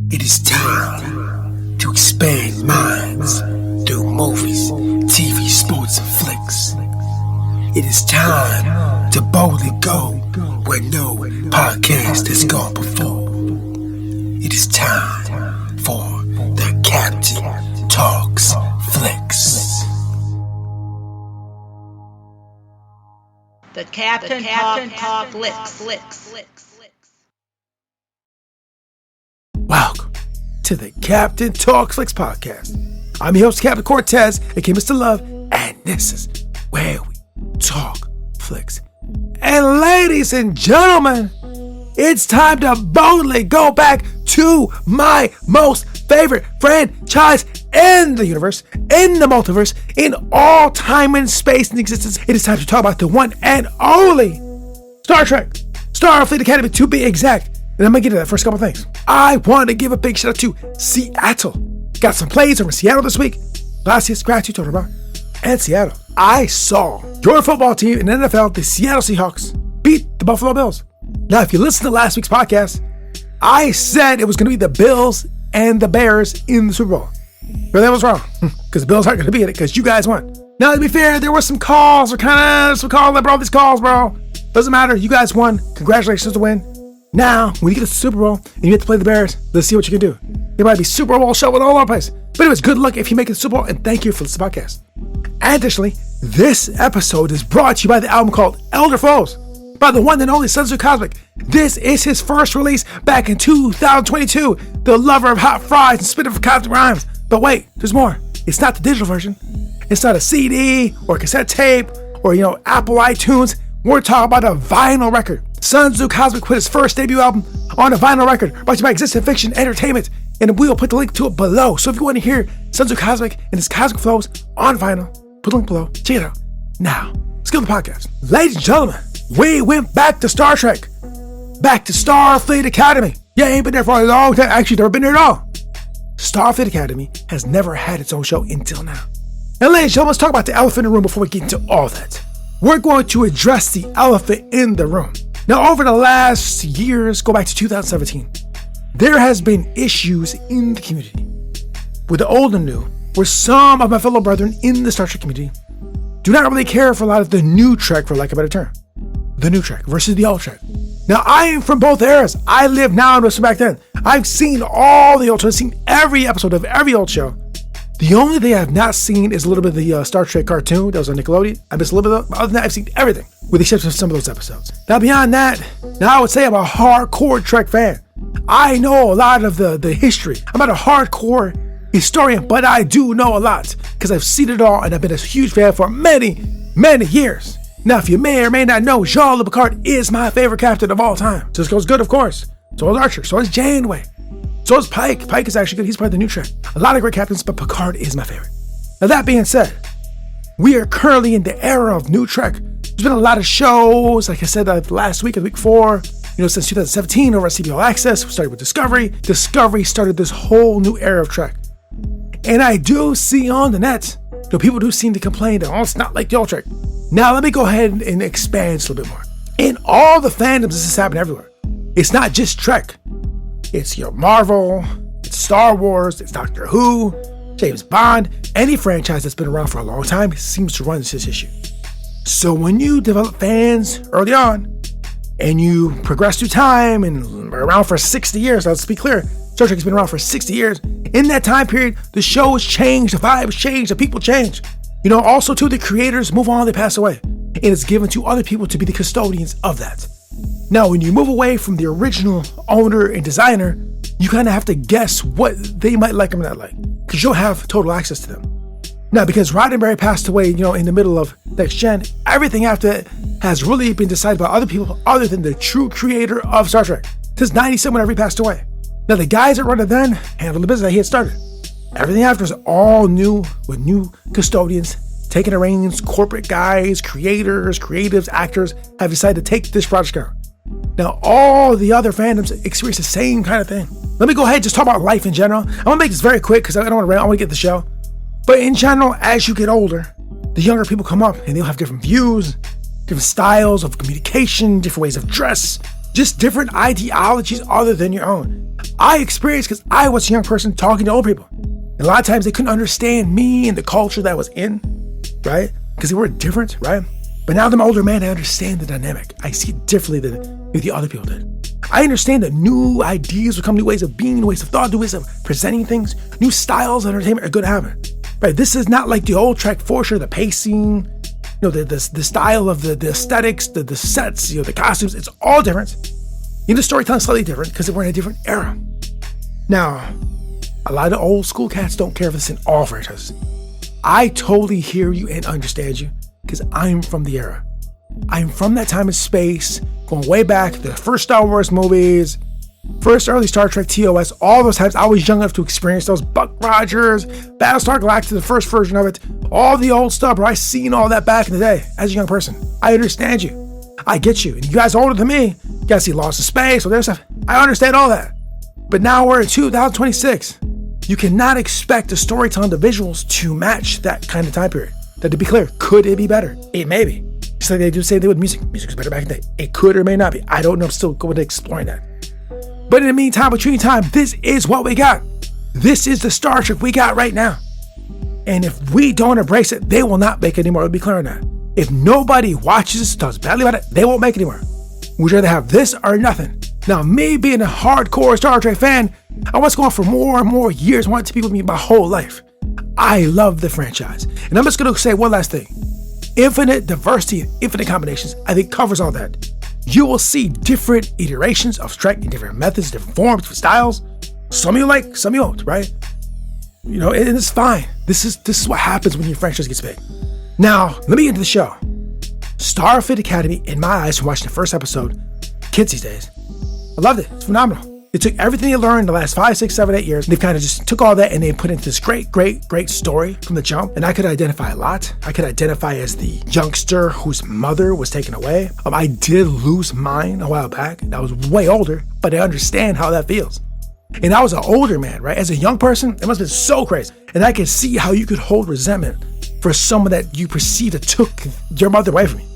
It is time to expand minds through movies, TV, sports, and flicks. It is time to boldly go where no podcast has gone before. It is time for the Captain Talks Flicks. The Captain Talk Flicks. Welcome to the Captain Talks Flicks podcast. I'm your host, Captain Cortez, aka Mr. Love, and this is where we talk flicks. And ladies and gentlemen, it's time to boldly go back to my most favorite franchise in the universe, in the multiverse, in all time and space and existence. It is time to talk about the one and only Star Trek, Starfleet Academy to be exact. And I'm going to get to that first couple things. I want to give a big shout out to Seattle. Got some plays over in Seattle this week. Gracias, gratitude, and Seattle. I saw your football team in the NFL, the Seattle Seahawks, beat the Buffalo Bills. Now, if you listen to last week's podcast, I said it was going to be the Bills and the Bears in the Super Bowl. But that was wrong, because the Bills aren't going to be in it, because you guys won. Now, to be fair, there were some calls, that brought these calls, bro. Doesn't matter, you guys won. Congratulations to win. Now, when you get to the Super Bowl and you have to play the Bears, let's see what you can do. There might be Super Bowl shoveling all over the place. But anyways, good luck if you make it to the Super Bowl, and thank you for this podcast. Additionally, this episode is brought to you by the album called Elder Foes by the one and only SonZu Cosmic. This is his first release back in 2022. The lover of hot fries and spitter of cosmic rhymes. But wait, there's more. It's not the digital version. It's not a CD or cassette tape or, Apple iTunes. We're talking about a vinyl record. SonZu Cosmic put his first debut album on a vinyl record brought to you by Existent Fiction Entertainment, and we will put the link to it below. So if you want to hear SonZu Cosmic and his cosmic flows on vinyl, put the link below. Check it out. Now, let's go to the podcast. Ladies and gentlemen, we went back to Star Trek. Back to Starfleet Academy. Yeah, ain't been there for a long time. Actually, never been there at all. Starfleet Academy has never had its own show until now. And ladies and gentlemen, let's talk about the elephant in the room before we get into all that. We're going to address the elephant in the room. Now, over the last years, go back to 2017, there has been issues in the community, with the old and new, where some of my fellow brethren in the Star Trek community do not really care for a lot of the new Trek, for lack of a better term. The new Trek versus the old Trek. Now, I am from both eras. I live now and was back then. I've seen all the old shows, I've seen every episode of every old show. The only thing I've not seen is a little bit of the Star Trek cartoon that was on Nickelodeon. I missed a little bit of, other than that, I've seen everything, with the exception of some of those episodes. Now, beyond that, I would say I'm a hardcore Trek fan. I know a lot of the history. I'm not a hardcore historian, but I do know a lot, because I've seen it all, and I've been a huge fan for many, many years. Now, if you may or may not know, Jean-Luc Picard is my favorite captain of all time. Sisko's good, of course. So is Archer. So is Janeway. So is Pike. Pike is actually good. He's part of the new Trek. A lot of great captains, but Picard is my favorite. Now, that being said, we are currently in the era of new Trek. There's been a lot of shows, like I said, last week and the week before, since 2017 over at CB All Access. We started with Discovery. Discovery started this whole new era of Trek. And I do see on the net, people do seem to complain that, it's not like the old Trek. Now, let me go ahead and expand just a little bit more. In all the fandoms, this has happened everywhere. It's not just Trek. It's Marvel, it's Star Wars, it's Doctor Who, James Bond. Any franchise that's been around for a long time seems to run into this issue. So when you develop fans early on, and you progress through time and are around for 60 years, let's be clear, Star Trek has been around for 60 years. In that time period, the shows change, the vibes change, the people change. Also too, the creators move on, they pass away. And it's given to other people to be the custodians of that. Now, when you move away from the original owner and designer, you kind of have to guess what they might like and not like, because you'll have total access to them. Now, because Roddenberry passed away, in the middle of Next Gen, everything after that has really been decided by other people other than the true creator of Star Trek. Since 97, whenever he passed away. Now, the guys that run it then handled the business that he had started. Everything after is all new, with new custodians taking the reins. Corporate guys, creators, creatives, actors have decided to take this project out. Now, all the other fandoms experience the same kind of thing. Let me go ahead and just talk about life in general. I'm going to make this very quick because I don't want to rant. I want to get the show. But in general, as you get older, the younger people come up and they'll have different views, different styles of communication, different ways of dress, just different ideologies other than your own. I experienced because I was a young person talking to old people. And a lot of times they couldn't understand me and the culture that I was in, right? Because they were different, right? But now that I'm an older man, I understand the dynamic. I see it differently than maybe the other people did. I understand that new ideas will come, new ways of being, new ways of thought, new ways of presenting things, new styles of entertainment are good to happen. Right? This is not like the old track for sure, the pacing, the style of the aesthetics, the sets, the costumes, it's all different. The storytelling's slightly different because we're in a different era. Now, a lot of old school cats don't care for this in all franchises. I totally hear you and understand you because I'm from the era. I'm from that time of space, going way back, the first Star Wars movies, first early Star Trek TOS, all those times I was young enough to experience those. Buck Rogers, Battlestar Galactica, the first version of it, all the old stuff, bro. I seen all that back in the day as a young person. I understand you. I get you. And you guys older than me, you guys see Lost in Space, all that stuff. I understand all that. But now we're in 2026. You cannot expect the storytelling, the visuals to match that kind of time period. That, to be clear, could it be better? It may be. Just like they do say they would music. Music was better back in the day. It could or may not be. I don't know. I'm still going to exploring that. But in the meantime, between time, this is what we got. This is the Star Trek we got right now. And if we don't embrace it, they will not make it anymore. I'll be clear on that. If nobody watches this, talks badly about it, they won't make it anymore. We'd rather have this or nothing. Now, me being a hardcore Star Trek fan, I was going for more and more years, wanted to be with me my whole life. I love the franchise. And I'm just going to say one last thing. Infinite diversity and infinite combinations, I think, covers all that. You will see different iterations of Trek in different methods, different forms, different styles. Some of you like, some of you don't, right? And it's fine. This is what happens when your franchise gets big. Now, let me get into the show. Starfleet Academy, in my eyes, from watching the first episode, kids these days, I loved it. It's phenomenal. They took everything they learned the last 5, 6, 7, 8 years. They've kind of just took all that and they put into this great story from the jump. And I could identify a lot. I could identify as the youngster whose mother was taken away. I did lose mine a while back. I was way older, but I understand how that feels. And I was an older man, right? As a young person, it must have been so crazy. And I could see how you could hold resentment for someone that you perceived that took your mother away from you.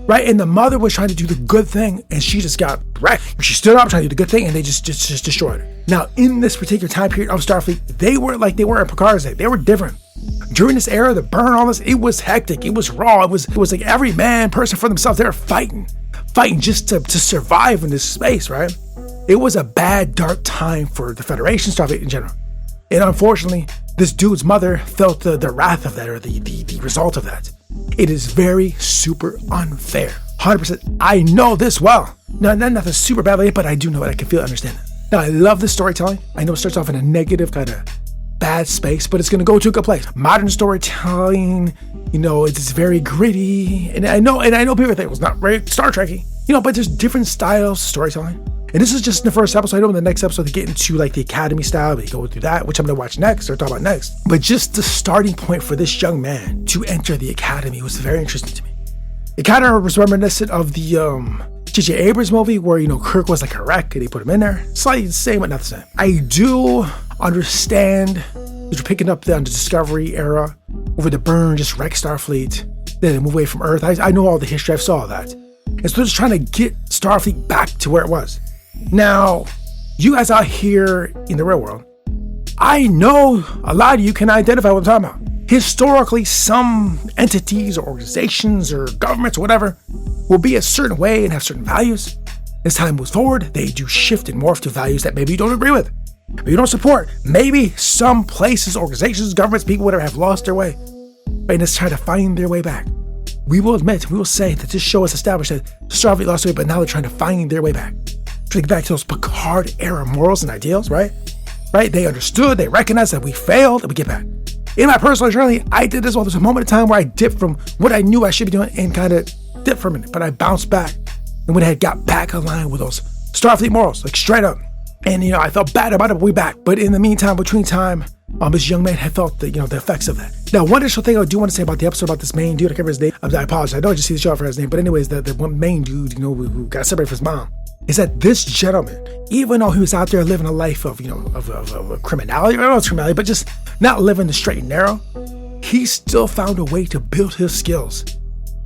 Right? And the mother was trying to do the good thing and she just got wrecked. She stood up trying to do the good thing and they just destroyed her. Now, in this particular time period of Starfleet, they weren't like they were in Picard's day. They were different. During this era, the burn, all this, it was hectic. It was raw. It was like every person for themselves. They were fighting just to survive in this space, right? It was a bad, dark time for the Federation, Starfleet in general. And unfortunately, this dude's mother felt the wrath of that, or the result of that. It is very super unfair. 100%. I know this well. Not nothing super badly, but I do know it. I can feel it, understand it. Now, I love the storytelling. I know it starts off in a negative kind of bad space, but it's going to go to a good place. Modern storytelling, it's very gritty. And I know people think it was not very Star Trek-y, but there's different styles of storytelling. And this is just the first episode. I know in the next episode they get into like the Academy style, they go through that, which I'm going to watch next or talk about next. But just the starting point for this young man to enter the Academy was very interesting to me. It kind of was reminiscent of the J.J. Abrams movie where, Kirk was like a wreck and they put him in there. Slightly the same, but not the same. I do understand you're picking up on the Discovery era over the burn, just wreck Starfleet, then they move away from Earth. I know all the history. I saw all that. And so they're just trying to get Starfleet back to where it was. Now, you guys out here in the real world, I know a lot of you can identify what I'm talking about. Historically, some entities or organizations or governments or whatever will be a certain way and have certain values. As time moves forward, they do shift and morph to values that maybe you don't agree with, maybe you don't support. Maybe some places, organizations, governments, people, whatever, have lost their way. And it's trying to find their way back. We will say that this show has established that Starfleet lost their way, but now they're trying to find their way back. To get back to those Picard era morals and ideals, right? They understood, they recognized that we failed, and we get back. In my personal journey, I did this well. There's a moment in time where I dipped from what I knew I should be doing and kind of dipped for a minute, but I bounced back. And when I got back aligned with those Starfleet morals, like straight up. And, I felt bad about it, but we back. But in the meantime, between time, this young man had felt the effects of that. Now, one additional thing I do want to say about the episode about this main dude, I can't remember his name. I apologize. I don't just see the show for his name. But anyways, the one main dude, who got separated from his mom, is that this gentleman, even though he was out there living a life of criminality, I don't know it's criminality, but just not living the straight and narrow, he still found a way to build his skills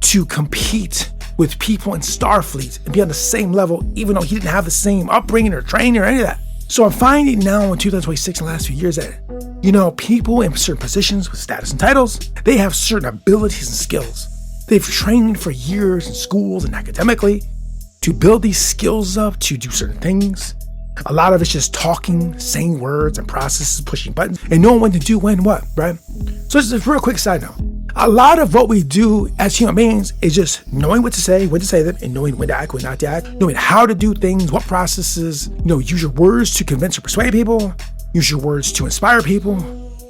to compete with people in Starfleet and be on the same level, even though he didn't have the same upbringing or training or any of that. So I'm finding now in 2026 and the last few years that, people in certain positions with status and titles, they have certain abilities and skills. They've trained for years in schools and academically to build these skills up to do certain things. A lot of it's just talking, saying words and processes, pushing buttons, and knowing when to do when what, right? So just a real quick side note. A lot of what we do as human beings is just knowing what to say, when to say them, and knowing when to act, when not to act, knowing how to do things, what processes, use your words to convince or persuade people, use your words to inspire people,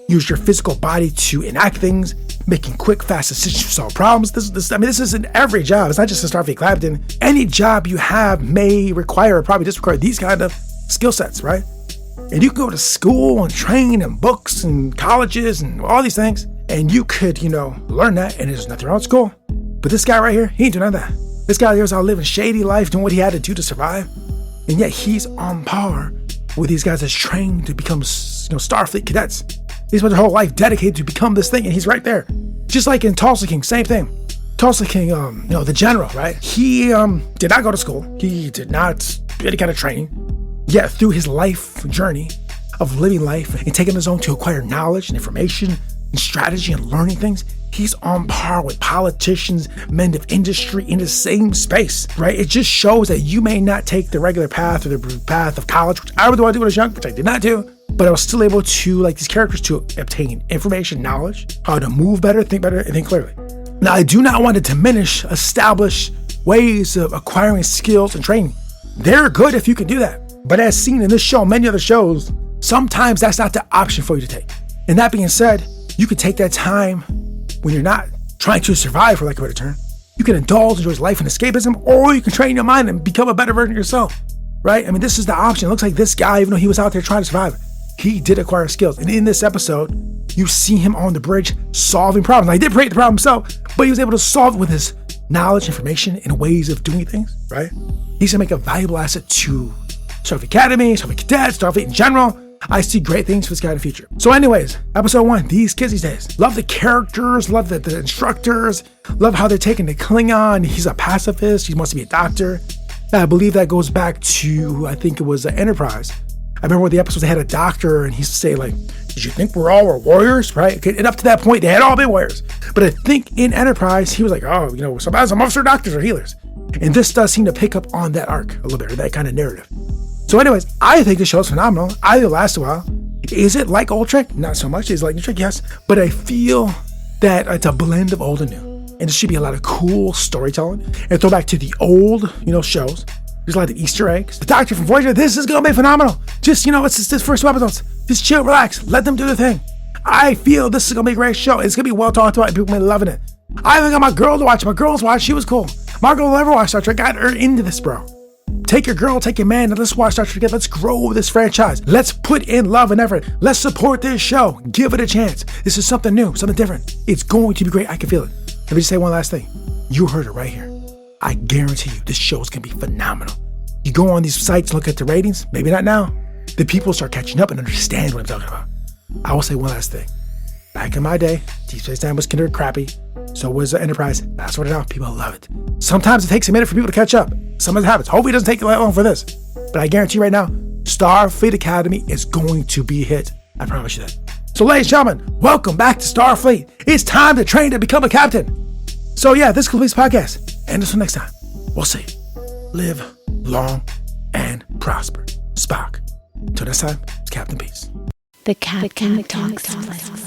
use your physical body to enact things, making quick, fast decisions to solve problems. This is in every job. It's not just a Starfleet captain. Any job you have may require, or probably just require these kind of skill sets, right? And you can go to school and train and books and colleges and all these things, and you could, learn that, and there's nothing wrong with school. But this guy right here, he ain't doing none of that. This guy here is out living shady life, doing what he had to do to survive, and yet he's on par with these guys that's trained to become, Starfleet cadets. They spent their whole life dedicated to become this thing, and he's right there. Just like in Tulsa King, same thing. Tulsa King, the general, right? He did not go to school. He did not do any kind of training. Yet through his life journey of living life and taking his own to acquire knowledge and information and strategy and learning things, he's on par with politicians, men of industry in the same space, right? It just shows that you may not take the regular path or the path of college, which I would want to do when I was young, which I did not do, but I was still able to, like these characters, to obtain information, knowledge, how to move better, and think clearly. Now, I do not want to diminish established ways of acquiring skills and training. They're good if you can do that. But as seen in this show, many other shows, sometimes that's not the option for you to take. And that being said, you can take that time when you're not trying to survive, for lack of a better term. You can indulge, enjoy life and escapism, or you can train your mind and become a better version of yourself, right? I mean, this is the option. It looks like this guy, even though he was out there trying to survive, he did acquire skills. And in this episode, you see him on the bridge solving problems. Now, he did create the problem himself, but he was able to solve it with his knowledge, information, and ways of doing things, right? He's gonna make a valuable asset to Starfleet Academy, Starfleet Cadets, Starfleet in general. I see great things for this guy in the future. So anyways, episode 1, these kids these days. Love the characters, love the instructors, love how they're taking the Klingon. He's a pacifist, he wants to be a doctor. I believe that goes back to, I think it was Enterprise. I remember one of the episodes they had a doctor and he used to say like, did you think we're all warriors, right? And up to that point, they had all been warriors. But I think in Enterprise, he was like, some officer doctors are healers. And this does seem to pick up on that arc a little bit, or that kind of narrative. So anyways, I think the show is phenomenal. I think it'll last a while. Is it like old Trek? Not so much. Is it like new Trek? Yes. But I feel that it's a blend of old and new. And there should be a lot of cool storytelling. And throw back to the old, shows. There's a lot of Easter eggs. The Doctor from Voyager, this is going to be phenomenal. Just, it's just this first 2 episodes. Just chill, relax. Let them do their thing. I feel this is going to be a great show. It's going to be well talked about and people may be loving it. I even got my girl to watch. My girl's watched. She was cool. My girl will never watch Star Trek. Got her into this, bro. Take your girl, take your man, and let's watch Star Trek together. Let's grow this franchise. Let's put in love and effort. Let's support this show. Give it a chance. This is something new, something different. It's going to be great. I can feel it. Let me just say one last thing. You heard it right here. I guarantee you this show is going to be phenomenal. You go on these sites, look at the ratings. Maybe not now. The people start catching up and understand what I'm talking about. I will say one last thing. Back in my day, Deep Space Nine was considered crappy. So was Enterprise. That's what it is. People love it. Sometimes it takes a minute for people to catch up. Sometimes it happens. Hopefully it doesn't take that long for this. But I guarantee you right now, Starfleet Academy is going to be a hit. I promise you that. So ladies and gentlemen, welcome back to Starfleet. It's time to train to become a captain. So yeah, this completes the podcast. And until next time, we'll see. Live long and prosper. Spock. Until next time, it's Captain Peace. The Captain Talks.